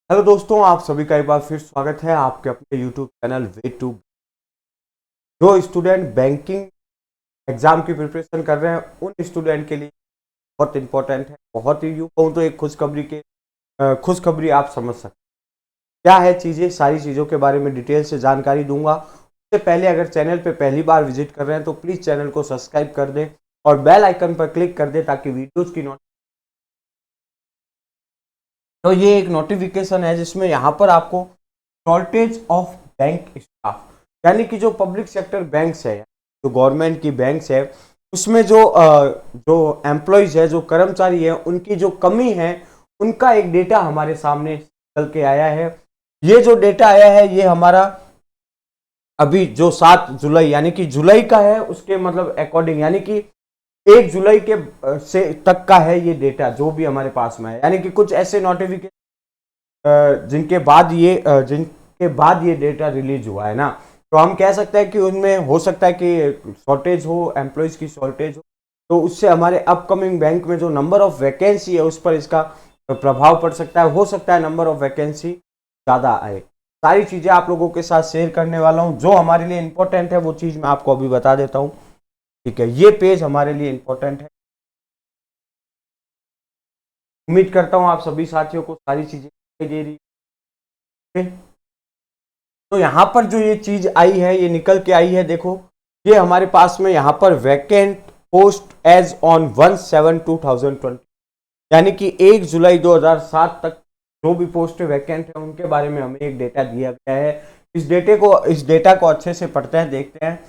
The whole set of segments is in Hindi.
हेलो दोस्तों, आप सभी का एक बार फिर स्वागत है आपके अपने यूट्यूब चैनल वे टू। जो स्टूडेंट बैंकिंग एग्जाम की प्रिपरेशन कर रहे हैं उन स्टूडेंट के लिए बहुत इंपॉर्टेंट है। बहुत ही यूँ कहूँ तो एक खुशखबरी आप समझ सकते हैं। क्या है चीज़ें, सारी चीज़ों के बारे में डिटेल से जानकारी दूंगा। उससे पहले अगर चैनल पे पहली बार विजिट कर रहे हैं तो प्लीज़ चैनल को सब्सक्राइब कर दें और बेल आइकन पर क्लिक कर दें ताकि वीडियोज़ की तो ये एक नोटिफिकेशन है जिसमें यहाँ पर आपको शॉर्टेज ऑफ बैंक स्टाफ, यानी कि जो पब्लिक सेक्टर बैंक्स है, जो गवर्नमेंट की बैंक्स है, उसमें जो एम्प्लॉयज है, जो कर्मचारी है, उनकी जो कमी है, उनका एक डेटा हमारे सामने चल के आया है। ये जो डेटा आया है ये हमारा अभी जो 7 जुलाई यानी कि जुलाई का है, उसके मतलब अकॉर्डिंग, यानी कि 1 जुलाई के से तक का है ये डेटा जो भी हमारे पास में है। यानी कि कुछ ऐसे नोटिफिकेशन जिनके बाद ये डेटा रिलीज हुआ है ना, तो हम कह सकते हैं कि उनमें हो सकता है कि शॉर्टेज हो, एम्प्लॉयज की शॉर्टेज हो, तो उससे हमारे अपकमिंग बैंक में जो नंबर ऑफ वैकेंसी है उस पर इसका प्रभाव पड़ सकता है। हो सकता है नंबर ऑफ वैकेंसी ज़्यादा आए। सारी चीज़ें आप लोगों के साथ शेयर करने वाला हूँ। जो हमारे लिए इंपॉर्टेंट है वो चीज़ मैं आपको अभी बता देता हूँ। ठीक है, ये पेज हमारे लिए इंपॉर्टेंट है। उम्मीद करता हूँ आप सभी साथियों को सारी चीज़ें दे रही है। तो यहाँ पर जो ये चीज आई है, ये निकल के आई है, देखो ये हमारे पास में यहाँ पर वैकेंट पोस्ट एज ऑन 1/7/2020, यानी कि 1 जुलाई 2007 तक जो भी पोस्ट वैकेंट है उनके बारे में हमें एक डेटा दिया गया है। इस डेटा को अच्छे से पढ़ते हैं, देखते हैं।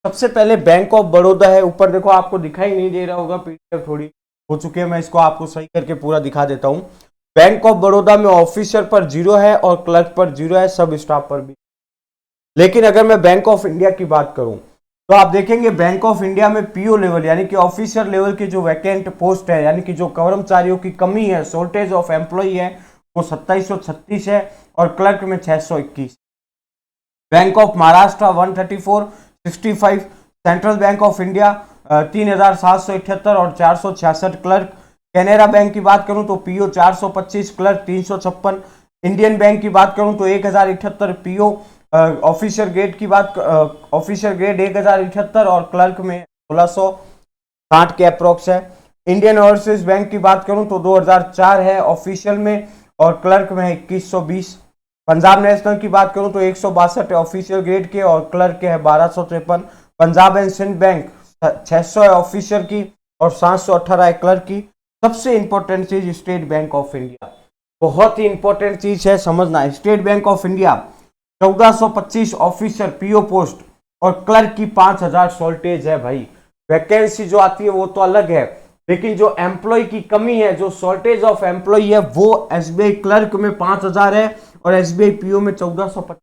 सबसे पहले बैंक ऑफ बड़ौदा है, ऊपर देखो, आपको दिखाई नहीं दे रहा होगा, पीडीएफ थोड़ी हो चुकी है, मैं इसको आपको सही करके पूरा दिखा देता हूँ। बैंक ऑफ बड़ौदा में ऑफिसर पर 0 है और क्लर्क पर 0 है, सब स्टाफ पर भी। लेकिन अगर मैं बैंक ऑफ इंडिया की बात करूं तो आप देखेंगे बैंक ऑफ इंडिया में पीओ लेवल यानी कि ऑफिसर लेवल की जो वैकेंट पोस्ट है, यानी कि जो कर्मचारियों की कमी है, शॉर्टेज ऑफ एम्प्लॉय है, वो 2736 है और क्लर्क में 621। Bank of Maharashtra 13465, central bank of India 3778 और 466 क्लर्क। कैनेरा बैंक की बात करूं तो पीओ 425, क्लर्क 356। इंडियन बैंक की बात करूं तो 1078 पीओ, ऑफिसर ग्रेड 1078 और क्लर्क में 1660 के अप्रोक्स है। इंडियन ओवरसीज बैंक की बात करूं तो 2004 है ऑफिशियल में और क्लर्क में 2120। पंजाब नेशनल की बात करूं तो 162 है ऑफिशियल ग्रेड के और क्लर्क के है 1253। पंजाब एंड सिंध बैंक 600 है ऑफिशियल की और 718 है क्लर्क की। सबसे इंपॉर्टेंट चीज स्टेट बैंक ऑफ इंडिया, बहुत ही इंपॉर्टेंट चीज है समझना। State bank of India 1425 officer PO post और क्लर्क की 5000 शॉर्टेज है भाई। वैकेंसी जो आती है वो तो अलग है, लेकिन जो एम्प्लॉय की कमी है, जो शॉर्टेज ऑफ एम्प्लॉय है, वो एसबीआई क्लर्क में 5000 है और एसबीआई पीओ में 1425।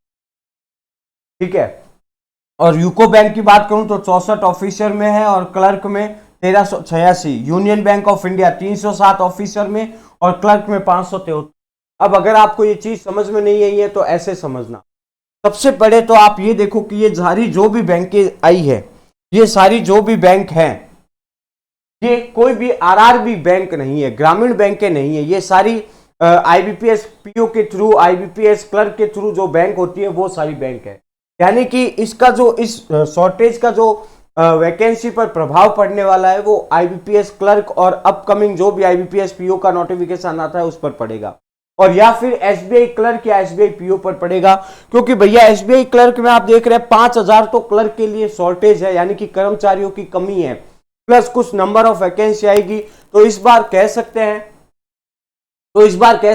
ठीक है, और यूको बैंक की बात करूं तो 64 ऑफिसर में है और क्लर्क में 1386। Union bank of India 307 officer में और क्लर्क में 573। अब अगर आपको ये चीज समझ में नहीं आई है तो ऐसे समझना। सबसे पहले तो आप ये देखो कि ये सारी जो भी बैंकें आई है, ये सारी जो भी बैंक हैं, ये कोई भी आरआरबी बैंक नहीं है, ग्रामीण बैंकें नहीं है। ये सारी आईबीपीएस पीओ के थ्रू, आईबीपीएस क्लर्क के थ्रू जो बैंक होती है वो सारी बैंक है। यानी कि इसका जो इस शॉर्टेज का जो वैकेंसी पर प्रभाव पड़ने वाला है वो आईबीपीएस क्लर्क और अपकमिंग जो भी आईबीपीएस पीओ का नोटिफिकेशन आता है उस पर पड़ेगा, और या फिर एसबीआई क्लर्क या एसबीआई पीओ पर पड़ेगा। क्योंकि भैया एसबीआई क्लर्क में आप देख रहे हैं 5000 तो क्लर्क के लिए शॉर्टेज है, यानी कि कर्मचारियों की कमी है, प्लस कुछ नंबर ऑफ वैकेंसी आएगी। तो इस बार कह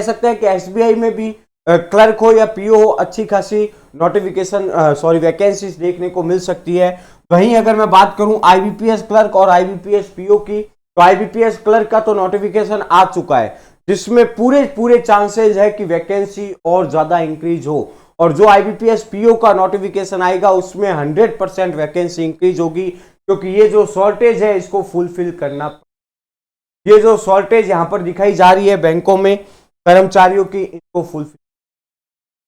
सकते हैं कि एसबीआई में भी क्लर्क हो या पीओ हो, अच्छी खासी वैकेंसीज देखने को मिल सकती है। वहीं अगर मैं बात करूं आईबीपीएस क्लर्क और आईबीपीएस पीओ की, तो आईबीपीएस क्लर्क का तो नोटिफिकेशन आ चुका है, जिसमें पूरे चांसेस है कि वैकेंसी और ज्यादा इंक्रीज हो, और जो आईबीपीएस पीओ का नोटिफिकेशन आएगा उसमें 100% वैकेंसी इंक्रीज होगी, क्योंकि ये जो शॉर्टेज है इसको फुलफिल करना। ये जो शॉर्टेज यहां पर दिखाई जा रही है बैंकों में कर्मचारियों की, इनको फुलफिल,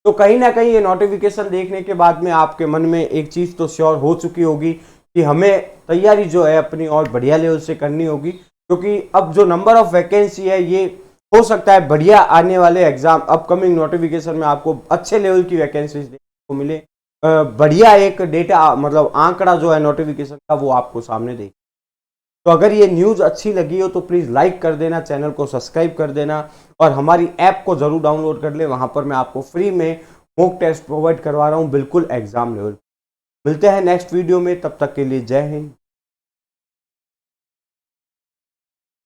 तो कहीं ना कहीं ये नोटिफिकेशन देखने के बाद में आपके मन में एक चीज तो श्योर हो चुकी होगी कि हमें तैयारी जो है अपनी और बढ़िया लेवल से करनी होगी, क्योंकि अब जो नंबर ऑफ वैकेंसी है ये हो सकता है बढ़िया आने वाले एग्जाम अपकमिंग नोटिफिकेशन में आपको अच्छे लेवल की वैकेंसीज देखने को मिले, बढ़िया एक डेटा मतलब आंकड़ा जो है नोटिफिकेशन का वो आपको सामने देखे। तो अगर ये न्यूज़ अच्छी लगी हो तो प्लीज़ लाइक कर देना, चैनल को सब्सक्राइब कर देना और हमारी ऐप को ज़रूर डाउनलोड कर ले। वहाँ पर मैं आपको फ्री में मॉक टेस्ट प्रोवाइड करवा रहा हूँ, बिल्कुल एग्जाम लेवल। मिलते हैं नेक्स्ट वीडियो में, तब तक के लिए जय हिंद।